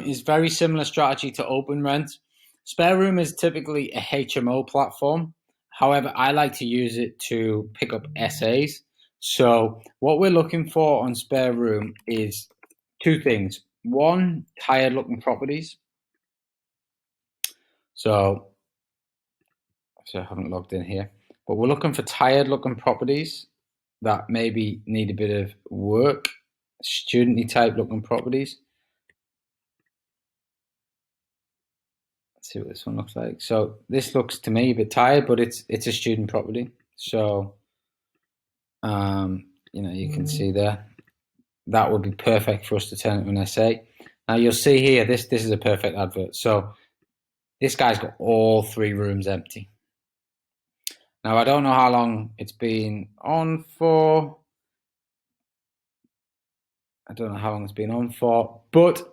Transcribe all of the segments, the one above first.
is very similar strategy to Open Rent. Spareroom is typically a HMO platform. However, I like to use it to pick up SAs. So what we're looking for on Spareroom is two things. One, tired looking properties. So I haven't logged in here, but we're looking for tired looking properties that maybe need a bit of work, student-y type looking properties. Let's see what this one looks like. So this looks to me a bit tired, but it's a student property. So you know, you can see there, that would be perfect for us to turn into an SA. Now you'll see here, this is a perfect advert. So this guy's got all 3 rooms empty. Now I don't know how long it's been on for. I don't know how long it's been on for, but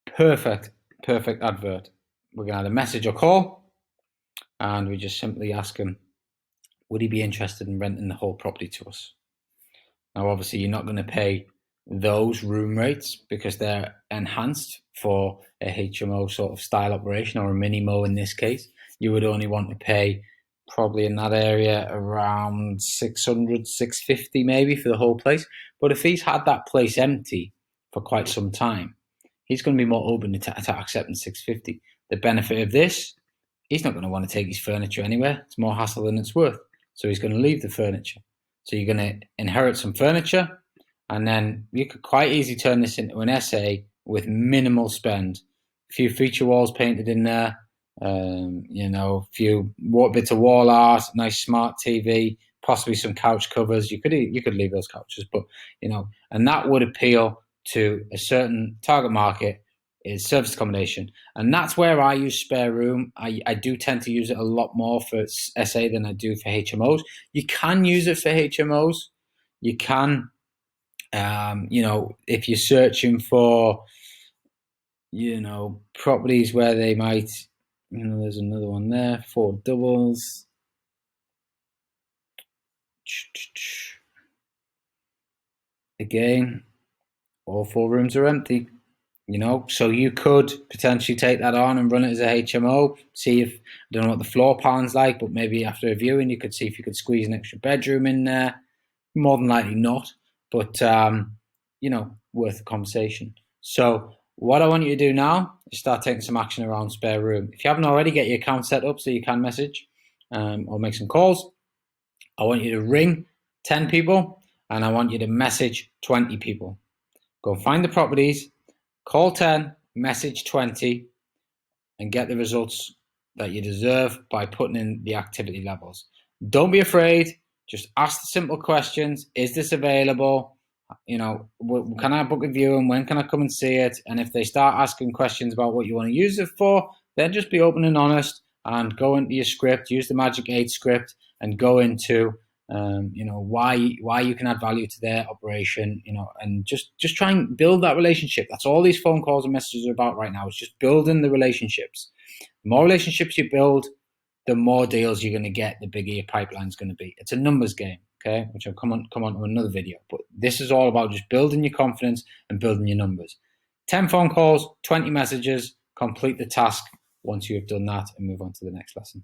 perfect advert. We're gonna either message or call, and we just simply ask him, would he be interested in renting the whole property to us? Now, obviously, you're not going to pay those room rates because they're enhanced for a HMO sort of style operation, or a mini-mo in this case. You would only want to pay probably in that area around 600, 650 maybe for the whole place. But if he's had that place empty for quite some time, he's going to be more open to accepting 650. The benefit of this, he's not going to want to take his furniture anywhere. It's more hassle than it's worth. So he's going to leave the furniture. So you're going to inherit some furniture, and then you could quite easily turn this into an SA with minimal spend. A few feature walls painted in there, you know, a few bits of wall art, nice smart TV, possibly some couch covers. You could leave those couches, but you know, and that would appeal to a certain target market, is service accommodation. And that's where I use Spareroom. I do tend to use it a lot more for SA than I do for HMOs. You can use it for HMOs. You can, you know, if you're searching for, you know, properties where they might, you know, there's another one there, 4 doubles. Again, all 4 rooms are empty. You know, so you could potentially take that on and run it as a HMO. See if, I don't know what the floor plan's like, but maybe after a viewing, you could see if you could squeeze an extra bedroom in there. More than likely not, but you know, worth a conversation. So what I want you to do now is start taking some action around Spareroom. If you haven't already, get your account set up so you can message or make some calls. I want you to ring 10 people, and I want you to message 20 people. Go find the properties. Call 10, message 20, and get the results that you deserve by putting in the activity levels. Don't be afraid. Just ask the simple questions. Is this available? You know, can I book a viewing? When can I come and see it? And if they start asking questions about what you want to use it for, then just be open and honest and go into your script. Use the Magic 8 script and go into you know, why you can add value to their operation, you know, and just try and build that relationship. That's all these phone calls and messages are about right now. It's just building the relationships. The more relationships you build, the more deals you're going to get, the bigger your pipeline's going to be. It's a numbers game, okay? Which I'll come on to another video. But this is all about just building your confidence and building your numbers. 10 phone calls, 20 messages, complete the task once you have done that, and move on to the next lesson.